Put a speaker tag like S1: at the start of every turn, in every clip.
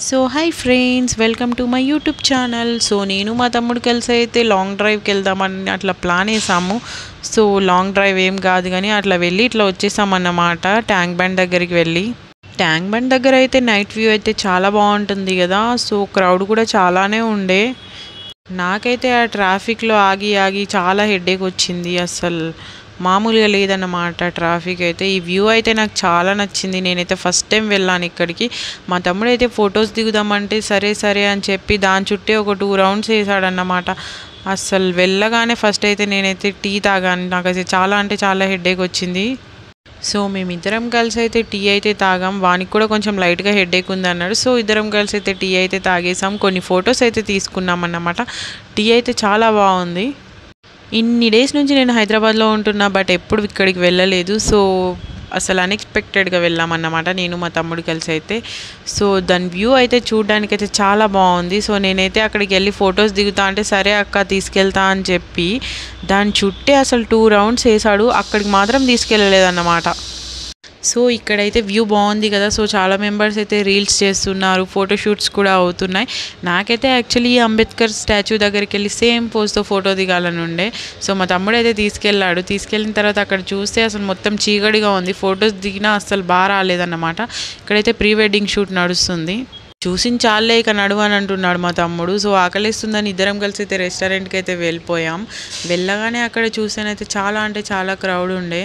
S1: So hi friends, welcome to my YouTube channel. So నేను మా తమ్ముడు కలిసి అయితే లాంగ్ డ్రైవ్కి వెళ్దామని అట్లా ప్లాన్ వేసాము. సో లాంగ్ డ్రైవ్ ఏం కాదు కానీ అట్లా వెళ్ళి ఇట్లా వచ్చేసామన్నమాట. ట్యాంక్ బండ్ దగ్గరికి వెళ్ళి, ట్యాంక్ బండ్ దగ్గర అయితే నైట్ వ్యూ అయితే చాలా బాగుంటుంది కదా. సో క్రౌడ్ కూడా చాలానే ఉండే. నాకైతే ఆ ట్రాఫిక్లో ఆగి ఆగి చాలా హెడేక్ వచ్చింది. అసలు మామూలుగా లేదన్నమాట ట్రాఫిక్ అయితే. ఈ వ్యూ అయితే నాకు చాలా నచ్చింది. నేనైతే ఫస్ట్ టైం వెళ్ళాను ఇక్కడికి. మా తమ్ముడు అయితే ఫొటోస్ దిగుదామంటే సరే సరే అని చెప్పి దాని చుట్టే ఒక 2 రౌండ్స్ వేసాడన్నమాట. అసలు వెళ్ళగానే ఫస్ట్ అయితే నేనైతే టీ తాగాను. నాకైతే చాలా అంటే చాలా హెడేక్ వచ్చింది. సో మేమిద్దరం కలిసి అయితే టీ అయితే తాగాం. వానికి కూడా కొంచెం లైట్గా హెడేక్ ఉంది అన్నాడు. సో ఇద్దరం కలిసి అయితే టీ అయితే తాగేసాం. కొన్ని ఫొటోస్ అయితే తీసుకున్నాం అన్నమాట. టీ అయితే చాలా బాగుంది. ఇన్ని డేస్ నుంచి నేను హైదరాబాద్లో ఉంటున్నా, బట్ ఎప్పుడు ఇక్కడికి వెళ్ళలేదు. సో అసలు అన్ఎక్స్పెక్టెడ్గా వెళ్ళామన్నమాట నేను మా తమ్ముడు కలిసి అయితే. సో దాని వ్యూ అయితే చూడడానికి అయితే చాలా బాగుంది. సో నేనైతే అక్కడికి వెళ్ళి ఫొటోస్ దిగుతా అంటే సరే అక్క తీసుకెళ్తా అని చెప్పి దాని చుట్టే అసలు 2 రౌండ్స్ వేసాడు. అక్కడికి మాత్రం తీసుకెళ్ళలేదన్నమాట. సో ఇక్కడైతే వ్యూ బాగుంది కదా. సో చాలా మెంబర్స్ అయితే రీల్స్ చేస్తున్నారు, ఫోటోషూట్స్ కూడా అవుతున్నాయి. నాకైతే యాక్చువల్లీ అంబేద్కర్ స్టాచ్యూ దగ్గరికి వెళ్ళి సేమ్ పోజ్తో ఫోటో దిగాలని ఉండే. సో మా తమ్ముడు అయితే తీసుకెళ్ళాడు. తీసుకెళ్ళిన తర్వాత అక్కడ చూస్తే అసలు మొత్తం చీకటిగా ఉంది. ఫొటోస్ దిగినా అసలు బాగా రాలేదన్నమాట. ఇక్కడైతే ప్రీ వెడ్డింగ్ షూట్ నడుస్తుంది. చూసిన చాలే ఇక నడువు అని అంటున్నాడు మా తమ్ముడు. సో ఆకలిస్తుందని ఇద్దరం కలిసి అయితే రెస్టారెంట్కి అయితే వెళ్ళిపోయాం. వెళ్ళగానే అక్కడ చూసానైతే చాలా అంటే చాలా క్రౌడ్ ఉండే.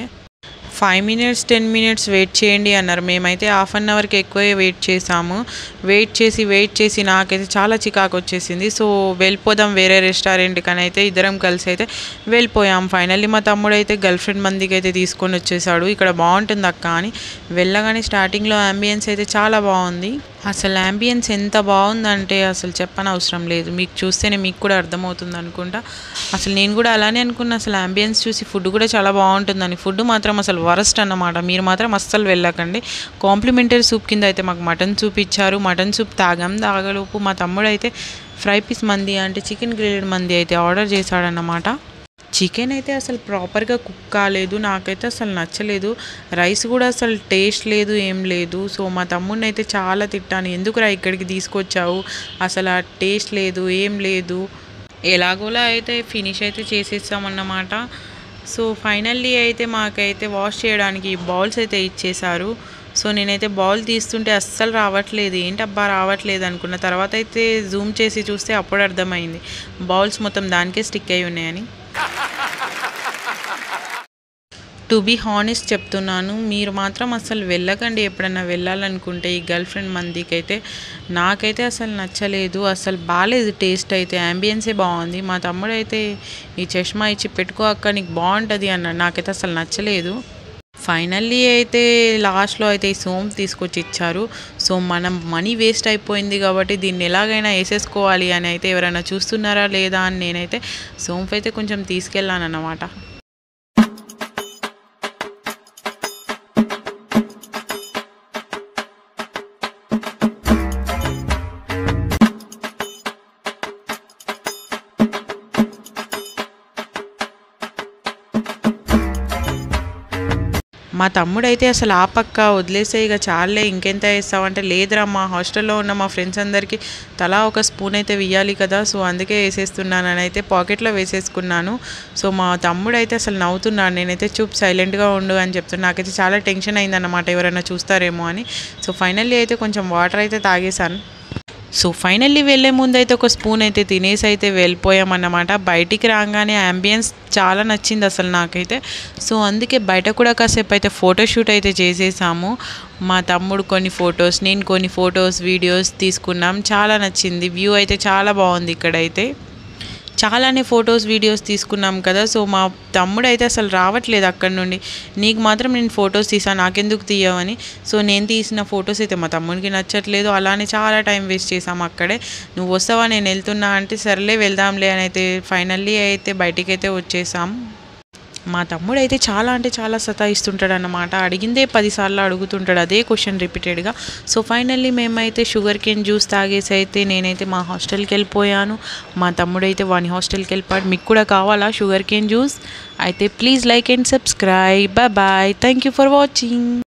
S1: 5 minutes 10 minutes వెయిట్ చేయండి అన్నారు. మేమైతే హాఫ్ అన్ అవర్కి ఎక్కువే వెయిట్ చేసాము. వెయిట్ చేసి నాకైతే చాలా చికాకు వచ్చేసింది. సో వెళ్ళిపోదాం వేరే రెస్టారెంట్కి అని అయితే ఇద్దరం కలిసి అయితే వెళ్ళిపోయాం. ఫైనల్లీ మా తమ్ముడు అయితే గర్ల్ ఫ్రెండ్ మందికి అయితే తీసుకొని వచ్చేసాడు. ఇక్కడ బాగుంటుంది అక్క అని. వెళ్ళగానే స్టార్టింగ్లో అంబియన్స్ అయితే చాలా బాగుంది. అసలు అంబియన్స్ ఎంత బాగుందంటే అసలు చెప్పనవసరం లేదు. మీకు చూస్తేనే మీకు కూడా అర్థమవుతుంది అనుకుంటా. అసలు నేను కూడా అలానే అనుకున్నా. అసలు అంబియన్స్ చూసి ఫుడ్ కూడా చాలా బాగుంటుందని. ఫుడ్ మాత్రం అసలు వరస్ట్ అన్నమాట. మీరు మాత్రం అస్సలు వెళ్ళకండి. కాంప్లిమెంటరీ సూప్ కింద అయితే మాకు మటన్ సూప్ ఇచ్చారు. మటన్ సూప్ తాగలోపు మా తమ్ముడు అయితే ఫ్రై పీస్ మంది అంటే చికెన్ గ్రిల్డ్ మంది అయితే ఆర్డర్ చేశాడన్నమాట. చికెన్ అయితే అసలు ప్రాపర్గా కుక్ కాలేదు. నాకైతే అసలు నచ్చలేదు. రైస్ కూడా అసలు టేస్ట్ లేదు, ఏం లేదు. సో మా తమ్ముడిని అయితే చాలా తిట్టాను. ఎందుకురా ఇక్కడికి తీసుకొచ్చావు, అసలు ఆ టేస్ట్ లేదు, ఏం లేదు. ఎలాగోలా అయితే ఫినిష్ అయితే చేసేస్తామన్నమాట. సో ఫైనల్లీ అయితే మాకైతే వాష్ చేయడానికి బౌల్స్ అయితే ఇచ్చేశారు. సో నేనైతే బౌల్ తీస్తుంటే అస్సలు రావట్లేదు. ఏంటబ్బా రావట్లేదు అనుకున్న తర్వాత అయితే జూమ్ చేసి చూస్తే అప్పుడు అర్థమైంది బౌల్స్ మొత్తం దానికే స్టిక్ అయి ఉన్నాయని. టు బీ హానెస్ట్ చెప్తున్నాను, మీరు మాత్రం అసలు వెళ్ళకండి. ఎప్పుడన్నా వెళ్ళాలనుకుంటే ఈ గర్ల్ ఫ్రెండ్ మందికి అయితే. నాకైతే అసలు నచ్చలేదు, అసలు బాగాలేదు టేస్ట్ అయితే. అంబియన్సే బాగుంది. మా తమ్ముడు అయితే ఈ చష్మా ఇచ్చి పెట్టుకో అక్క నీకు బాగుంటుంది అన్నాడు. నాకైతే అసలు నచ్చలేదు. ఫైనల్లీ అయితే లాస్ట్లో అయితే ఈ సోంపు తీసుకొచ్చి ఇచ్చారు. సో మనం మనీ వేస్ట్ అయిపోయింది కాబట్టి దీన్ని ఎలాగైనా వేసేసుకోవాలి అని అయితే ఎవరైనా చూస్తున్నారా లేదా అని నేనైతే సోంపు అయితే కొంచెం తీసుకెళ్ళాను అన్నమాట. మా తమ్ముడు అయితే అసలు ఆ పక్క వదిలేసే ఇక చాలే ఇంకెంత వేస్తావంటే లేదురా మా హాస్టల్లో ఉన్న మా ఫ్రెండ్స్ అందరికీ తలా ఒక స్పూన్ అయితే వేయాలి కదా. సో అందుకే వేసేస్తున్నాను అని అయితే పాకెట్లో వేసేసుకున్నాను. సో మా తమ్ముడు అయితే అసలు నవ్వుతున్నాడు. నేనైతే చూప్ సైలెంట్గా ఉండు అని చెప్తున్నాను. నాకైతే చాలా టెన్షన్ అయిందన్నమాట ఎవరైనా చూస్తారేమో అని. సో ఫైనల్లీ అయితే కొంచెం వాటర్ అయితే తాగేశాను. సో ఫైనల్లీ వెళ్ళే ముందు అయితే ఒక స్పూన్ అయితే తినేసి అయితే వెళ్ళిపోయామన్నమాట. బయటికి రాగానే అంబియన్స్ చాలా నచ్చింది అసలు నాకైతే. సో అందుకే బయట కూడా కాసేపు అయితే ఫోటోషూట్ అయితే చేసేసాము. మా తమ్ముడు కొన్ని ఫొటోస్, నేను కొన్ని ఫొటోస్ వీడియోస్ తీసుకున్నాం. చాలా నచ్చింది. వ్యూ అయితే చాలా బాగుంది. ఇక్కడైతే చాలానే ఫొటోస్ వీడియోస్ తీసుకున్నాం కదా. సో మా తమ్ముడు అయితే అసలు రావట్లేదు అక్కడి నుండి. నీకు మాత్రం నేను ఫొటోస్ తీసాను, నాకెందుకు తీయవని. సో నేను తీసిన ఫొటోస్ అయితే మా తమ్ముడికి నచ్చట్లేదు. అలానే చాలా టైం వేస్ట్ చేసాము అక్కడే. నువ్వు వస్తావా నేను వెళ్తున్నా అంటే సరేలే వెళ్దాంలే అని అయితే ఫైనల్లీ అయితే బయటికి అయితే వచ్చేసాం. మా తమ్ముడు అయితే చాలా అంటే చాలా సతాయిస్తుంటాడు అన్నమాట. అడిగిందే 10 సార్లు అడుగుతుంటాడు అదే క్వశ్చన్ రిపీటెడ్గా. సో ఫైనల్లీ మేమైతే షుగర్ కేన్ జ్యూస్ తాగేసి అయితే నేనైతే మా హాస్టల్కి వెళ్ళిపోయాను. మా తమ్ముడు అయితే వాని హాస్టల్కి వెళ్ళిపోయాడు. మీకు కూడా కావాలా షుగర్ కేన్ జ్యూస్ అయితే please like and subscribe. Bye bye. Thank you for watching.